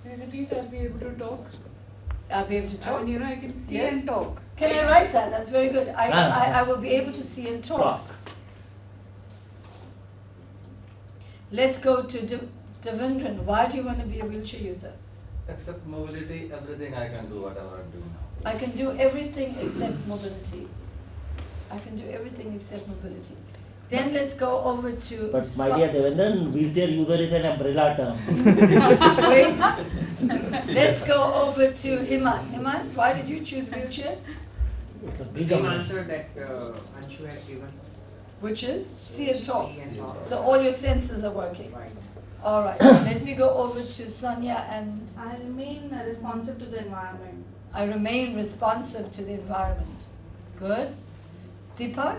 Because at least I'll be able to talk. I'll be able to I talk. mean, I can see Yes. and talk. Can I write that? That's very good. Ah. I will be able to see and talk. Talk. Let's go to Devendran. Why do you want to be a wheelchair user? Except mobility, everything I can do whatever I'm doing now. I can do everything except mobility. I can do everything except mobility. Then let's go over to. But my dear Devendran, wheelchair user is an umbrella term. Wait. Let's go over to Himan. Himan, why did you choose wheelchair? It's a The big same umbrella. answer that Anshu has given. Which is see and talk. See and talk. So all your senses are working. Right. All right. Let me go over to Sonia, and I remain responsive to the environment. I remain responsive to the environment. Good. Deepak?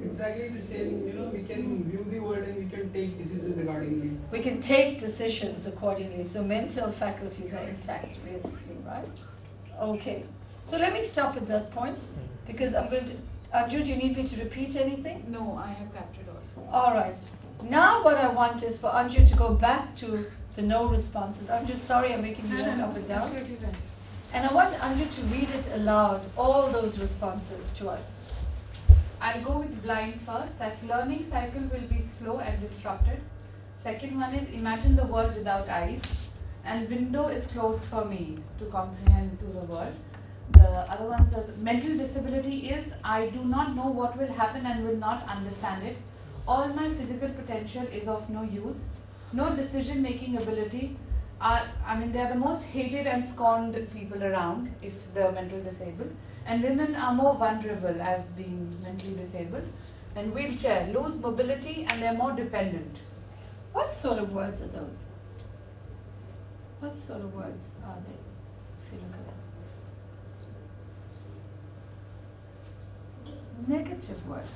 Exactly the same, we can view the world and we can take decisions accordingly. We can take decisions accordingly, so mental faculties are intact, we assume, right? Okay, so let me stop at that point, because I'm going to, Anju, do you need me to repeat anything? No, I have captured all. All right, now what I want is for Anju to go back to the no responses. Anju, sorry I'm making you walk up and down. Absolutely fine. And I want Anju to read it aloud, all those responses to us. I'll go with blind first. That's learning cycle will be slow and disrupted. Second one is imagine the world without eyes. And window is closed for me to comprehend to the world. The other one, the mental disability is I do not know what will happen and will not understand it. All my physical potential is of no use. No decision making ability. They are the most hated and scorned people around if they're mental disabled. And women are more vulnerable as being mentally disabled. And wheelchair, lose mobility and they're more dependent. What sort of words are those? What sort of words are they, if you look at it? Negative words,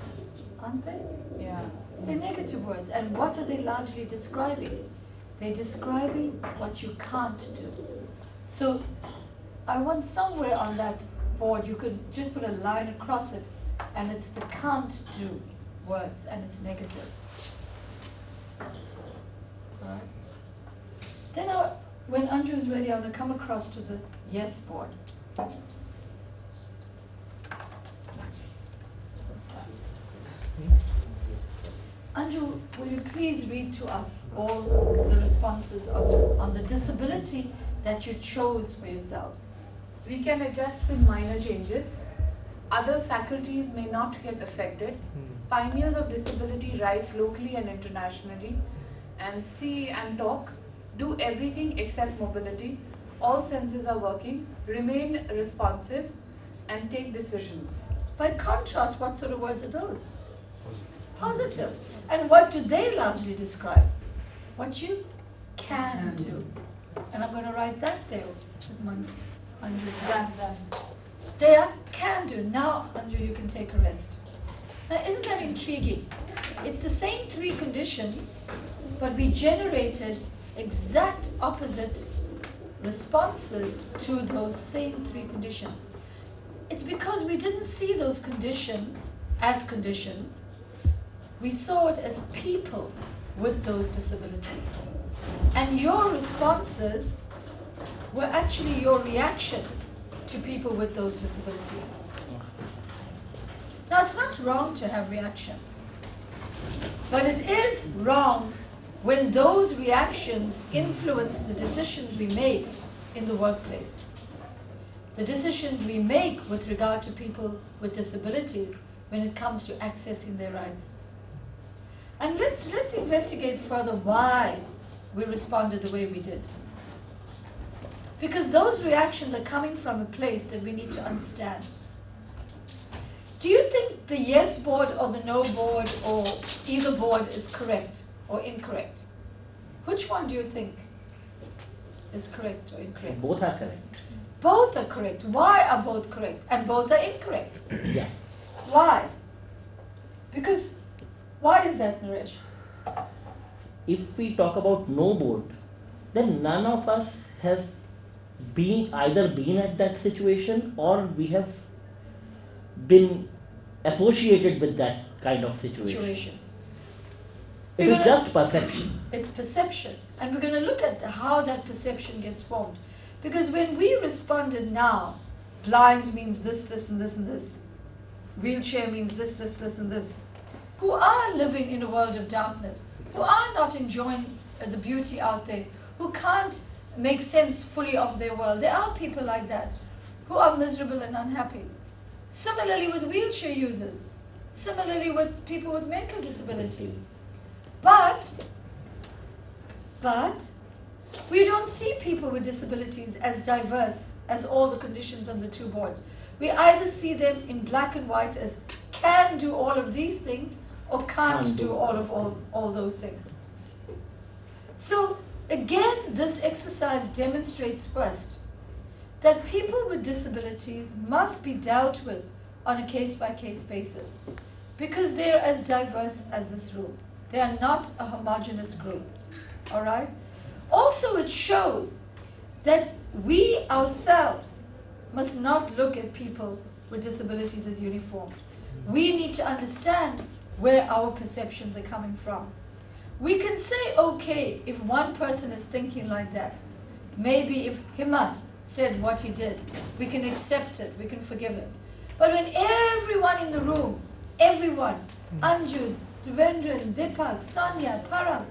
aren't they? Yeah. They're negative words. And what are they largely describing? They're describing what you can't do. So I want somewhere on that board you could just put a line across it, and it's the can't do words, and it's negative. Right. Then when Anju is ready, I'm going to come across to the yes board. Anju, will you please read to us all the responses on the disability that you chose for yourselves? We can adjust with minor changes. Other faculties may not get affected. Pioneers of disability rights locally and internationally. And see and talk. Do everything except mobility. All senses are working. Remain responsive and take decisions. By contrast, what sort of words are those? Positive. And what do they largely describe? What you can do. And I'm going to write that there with Anju's hand. They are can do. Now, Anju, you can take a rest. Now, isn't that intriguing? It's the same three conditions, but we generated exact opposite responses to those same three conditions. It's because we didn't see those conditions as conditions. We saw it as people with those disabilities. And your responses were actually your reactions to people with those disabilities. Now, it's not wrong to have reactions, but it is wrong when those reactions influence the decisions we make in the workplace, the decisions we make with regard to people with disabilities when it comes to accessing their rights. And let's investigate further why we responded the way we did. Because those reactions are coming from a place that we need to understand. Do you think the yes board or the no board or either board is correct or incorrect? Which one do you think is correct or incorrect? Both are correct. Both are correct. Why are both correct and both are incorrect? Yeah. Why? Because, why is that, Naresh? If we talk about no board, then none of us has either been at that situation or we have been associated with that kind of situation. It We're is gonna- just perception. It's perception. And we're going to look at how that perception gets formed. Because when we responded now, blind means this, this, and this, and this. Wheelchair means this, this, this, and this. Who are living in a world of darkness, who are not enjoying the beauty out there, who can't make sense fully of their world. There are people like that who are miserable and unhappy. Similarly with wheelchair users. Similarly with people with mental disabilities. But we don't see people with disabilities as diverse as all the conditions on the two boards. We either see them in black and white as can do all of these things or can't do all those things. So again, this exercise demonstrates first that people with disabilities must be dealt with on a case-by-case basis because they're as diverse as this room. They are not a homogeneous group, all right? Also, it shows that we ourselves must not look at people with disabilities as uniform. We need to understand where our perceptions are coming from. We can say, okay, if one person is thinking like that, maybe if Hima said what he did, we can accept it, we can forgive it. But when everyone in the room, everyone, Anju, Devendran, Deepak, Sonia, Param,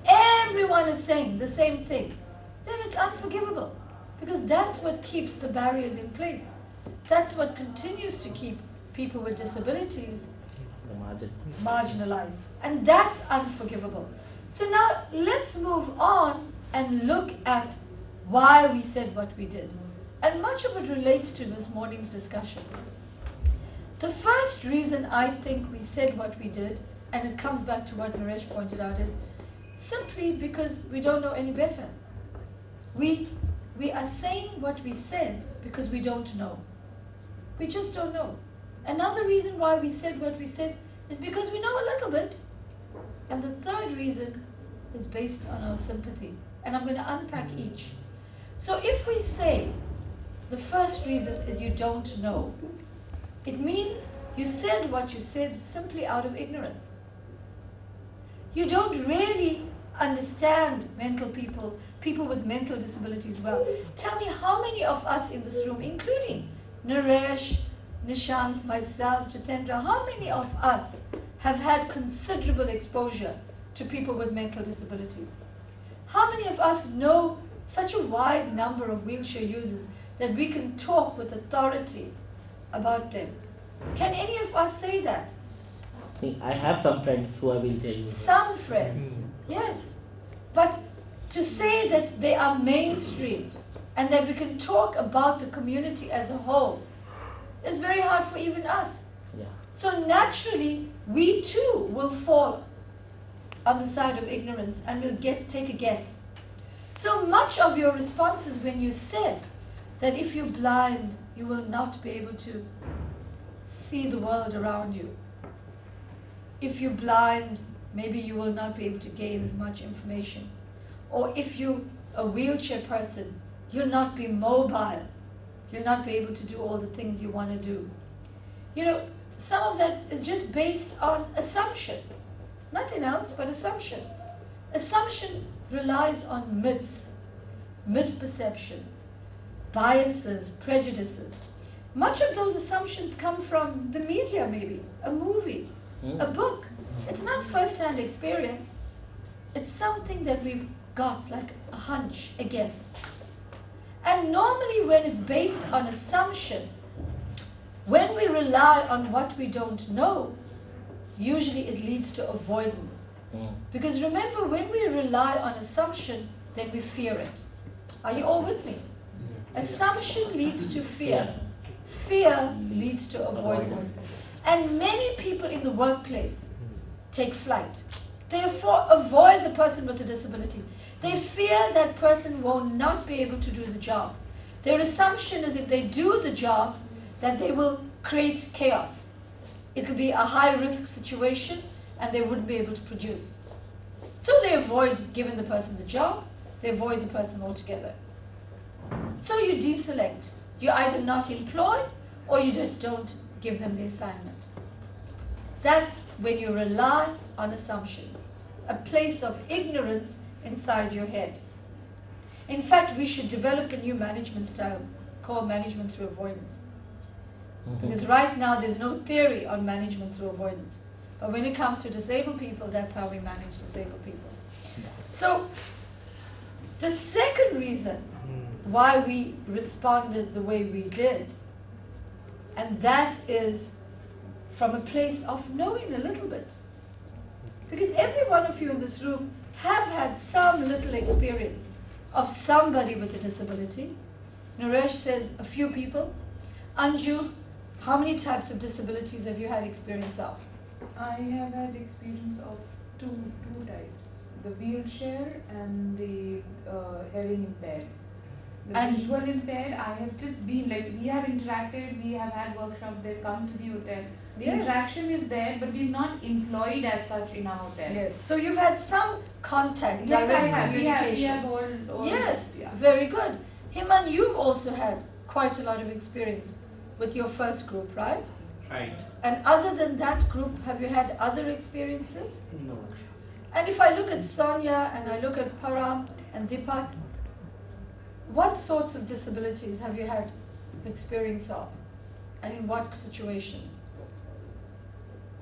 everyone is saying the same thing, then it's unforgivable. Because that's what keeps the barriers in place. That's what continues to keep people with disabilities marginalized. And that's unforgivable. So now let's move on and look at why we said what we did. And much of it relates to this morning's discussion. The first reason I think we said what we did, and it comes back to what Naresh pointed out, is simply because we don't know any better. We are saying what we said because we don't know. We just don't know. Another reason why we said what we said is because we know a little bit. And the third reason is based on our sympathy. And I'm going to unpack each. So if we say the first reason is you don't know, it means you said what you said simply out of ignorance. You don't really understand people with mental disabilities well. Tell me how many of us in this room, including Naresh, Nishant, myself, Jitendra, how many of us have had considerable exposure to people with mental disabilities? How many of us know such a wide number of wheelchair users that we can talk with authority about them? Can any of us say that? I have some friends who are wheelchair users. Some friends, yes. But to say that they are mainstreamed and that we can talk about the community as a whole is very hard for even us. Yeah. So naturally, we too will fall on the side of ignorance and will take a guess. So much of your responses when you said that if you're blind, you will not be able to see the world around you. If you're blind, maybe you will not be able to gain as much information. Or if you're a wheelchair person, you'll not be mobile. You'll not be able to do all the things you want to do. You know, some of that is just based on assumption. Nothing else but assumption. Assumption relies on myths, misperceptions, biases, prejudices. Much of those assumptions come from the media maybe, a movie, a book. It's not first-hand experience. It's something that we've got, like a hunch, a guess. And normally when it's based on assumption, when we rely on what we don't know, usually it leads to avoidance. Because remember, when we rely on assumption, then we fear it. Are you all with me? Assumption leads to fear. Fear leads to avoidance. And many people in the workplace take flight. Therefore, avoid the person with a disability. They fear that person will not be able to do the job. Their assumption is if they do the job, that they will create chaos. It will be a high-risk situation, and they wouldn't be able to produce. So they avoid giving the person the job. They avoid the person altogether. So you deselect. You either not employ, or you just don't give them the assignment. That's when you rely on assumptions, a place of ignorance inside your head. In fact, we should develop a new management style called management through avoidance. Because right now there's no theory on management through avoidance. But when it comes to disabled people, that's how we manage disabled people. So the second reason why we responded the way we did, and that is from a place of knowing a little bit. Because every one of you in this room have had some little experience of somebody with a disability. Naresh says a few people. Anju, how many types of disabilities have you had experience of? I have had experience of two types, the wheelchair and the hearing impaired. The And- visual impaired, I have just been like, we have interacted, we have had workshops, they've come to the hotel. The Yes. interaction is there, but we're not employed as such in our hotel. Yes. So you've had some contact, Yes, direct I have. We communication. have all Yes, yeah. very good. Himan, you've also had quite a lot of experience with your first group, right? Right. And other than that group, have you had other experiences? No. And if I look at Sonia and I look at Param and Deepak, what sorts of disabilities have you had experience of? And in what situations?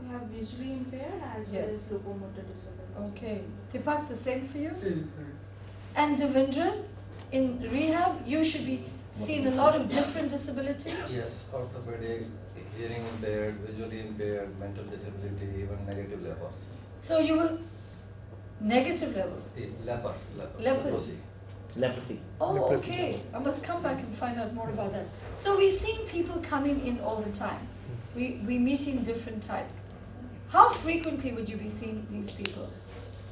We have visually impaired as well Yes. as locomotor disability. Okay. Deepak, the same for you? Same. And Devendran, in rehab, you should be seeing a lot of different disabilities. Yes, orthopedic, hearing impaired, visually impaired, mental disability, even negative lepers. So you will, negative levels. Lepers. Lepers. Leprosy. Oh, Leprosy. okay. I must come back and find out more about that. So we're seeing people coming in all the time. We're meeting different types. How frequently would you be seeing these people?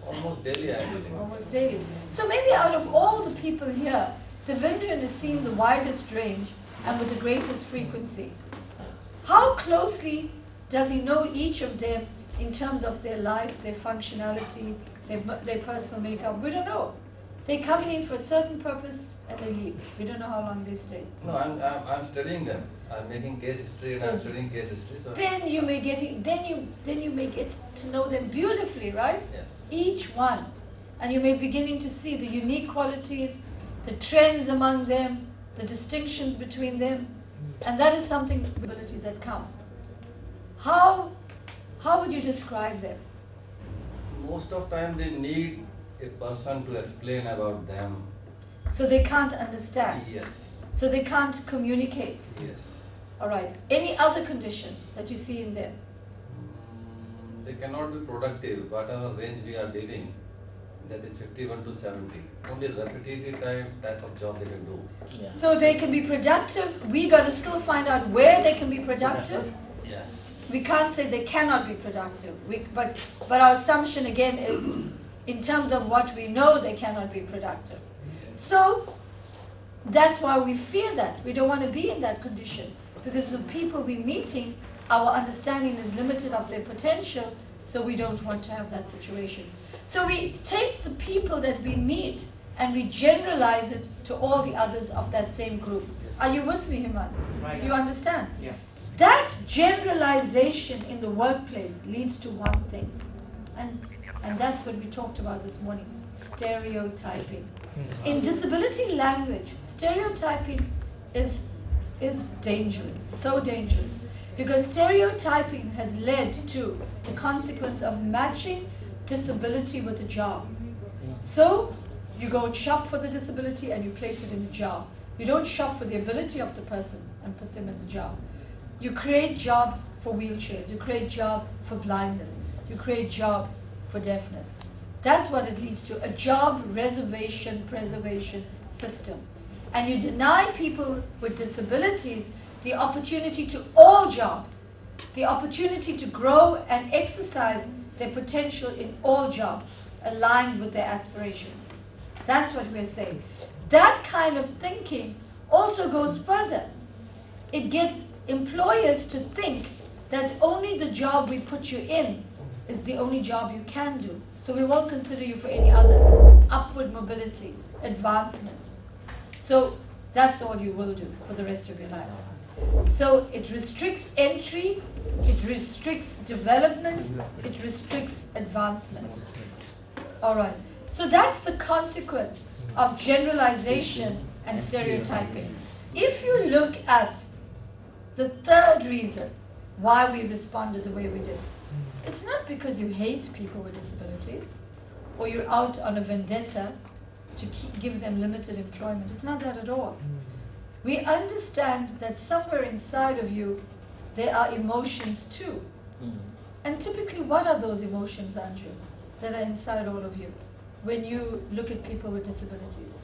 Almost daily I am dealing. Almost daily. So maybe out of all the people here, Devendran is seeing the widest range and with the greatest frequency. How closely does he know each of them in terms of their life, their functionality, their personal makeup? We don't know. They come in for a certain purpose and they leave. We don't know how long they stay. No, I'm studying them. I'm making case history and I'm So- studying case history. So Then you may get to know them beautifully, right? yes. Each one. And you may be beginning to see the unique qualities, the trends among them, the distinctions between them. And that is something, abilities that come. How would you describe them? Most of time they need a person to explain about them. So they can't understand. Yes. So they can't communicate. Yes. All right. Any other condition that you see in them? They cannot be productive. Whatever range we are dealing, that is 51 to 70. Only repetitive type of job they can do. Yeah. So they can be productive. We got to still find out where they can be productive. Yes. We can't say they cannot be productive. But our assumption again is, in terms of what we know, they cannot be productive. So that's why we fear that. We don't want to be in that condition because the people we're meeting, our understanding is limited of their potential, so we don't want to have that situation. So we take the people that we meet and we generalize it to all the others of that same group. Are you with me, Himan? Right. You understand? Yeah. That generalization in the workplace leads to one thing, and that's what we talked about this morning, stereotyping. In disability language, stereotyping is dangerous, so dangerous, because stereotyping has led to the consequence of matching disability with a job. So you go and shop for the disability and you place it in the job. You don't shop for the ability of the person and put them in the job. You create jobs for wheelchairs, you create jobs for blindness, you create jobs for deafness. That's what it leads to, a job reservation preservation system. And you deny people with disabilities the opportunity to all jobs the opportunity to grow and exercise their potential in all jobs aligned with their aspirations. That's what we're saying. That kind of thinking also goes further. It gets employers to think that only the job we put you in is the only job you can do. So we won't consider you for any other. Upward mobility, advancement. So that's all you will do for the rest of your life. So it restricts entry, it restricts development, it restricts advancement. All right. So that's the consequence of generalization and stereotyping. If you look at the third reason why we responded the way we did, it's not because you hate people with disabilities or you're out on a vendetta to give them limited employment. It's not that at all. We understand that somewhere inside of you there are emotions too. And typically, what are those emotions, Andrew, that are inside all of you when you look at people with disabilities?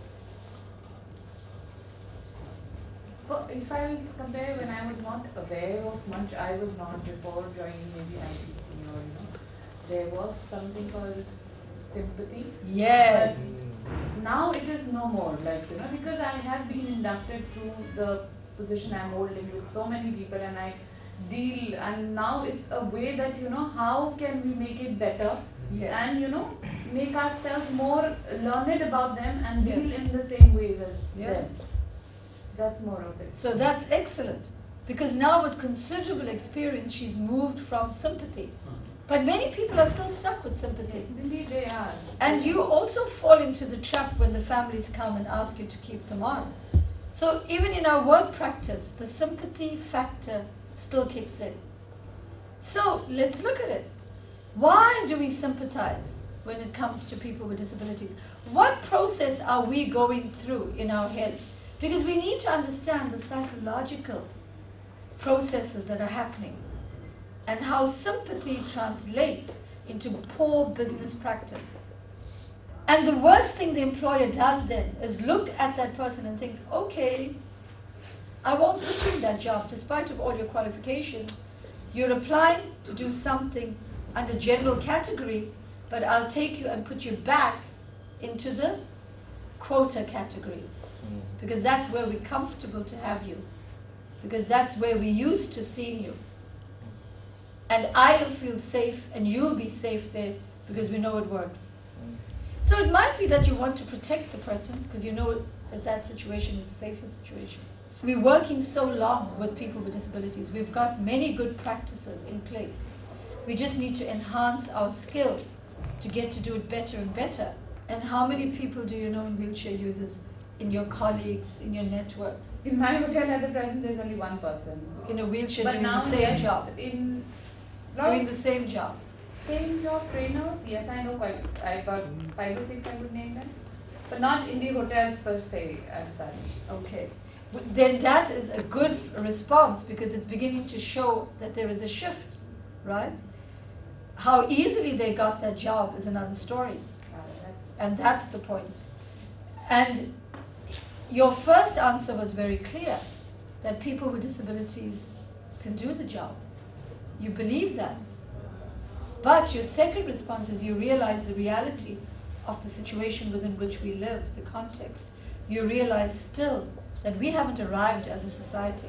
Well, if I compare when I was not aware of much, I was not before joining maybe ITC or there was something called sympathy. Yes. But now it is no more, like, because I have been inducted through the position I'm holding with so many people and I deal, and now it's a way that, how can we make it better? Yes. And, make ourselves more learned about them and deal Yes. in the same ways as Yes. them. That's more of it. So that's excellent. Because now with considerable experience, she's moved from sympathy. But many people are still stuck with sympathy. Yes, indeed they are. And you also fall into the trap when the families come and ask you to keep them on. So even in our work practice, the sympathy factor still kicks in. So let's look at it. Why do we sympathize when it comes to people with disabilities? What process are we going through in our heads? Because we need to understand the psychological processes that are happening and how sympathy translates into poor business practice. And the worst thing the employer does then is look at that person and think, okay, I won't put you in that job despite of all your qualifications. You're applying to do something under general category, but I'll take you and put you back into the quota categories. Because that's where we're comfortable to have you. Because that's where we're used to seeing you. And I'll feel safe and you'll be safe there because we know it works. So it might be that you want to protect the person because you know that that situation is a safer situation. We're working so long with people with disabilities. We've got many good practices in place. We just need to enhance our skills to get to do it better and better. And how many people do you know in wheelchair users, in your colleagues, in your networks? In my hotel at the present, there's only one person. In a wheelchair But doing now, the same yes, job. in Doing the same job. same job trainers, yes, I know quite. I got 5 or 6, I would name them, but not in the hotels per se as such. Okay. Then that is a good response because it's beginning to show that there is a shift, right? How easily they got that job is another story. And that's the point. And your first answer was very clear, that people with disabilities can do the job. You believe that. But your second response is you realize the reality of the situation within which we live, the context. You realize still that we haven't arrived as a society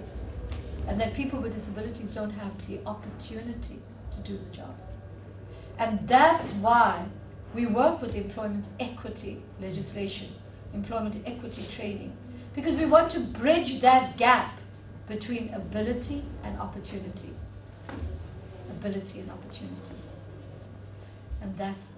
and that people with disabilities don't have the opportunity to do the jobs. And that's why we work with employment equity legislation, employment equity training, because we want to bridge that gap between ability and opportunity. Ability and opportunity. And that's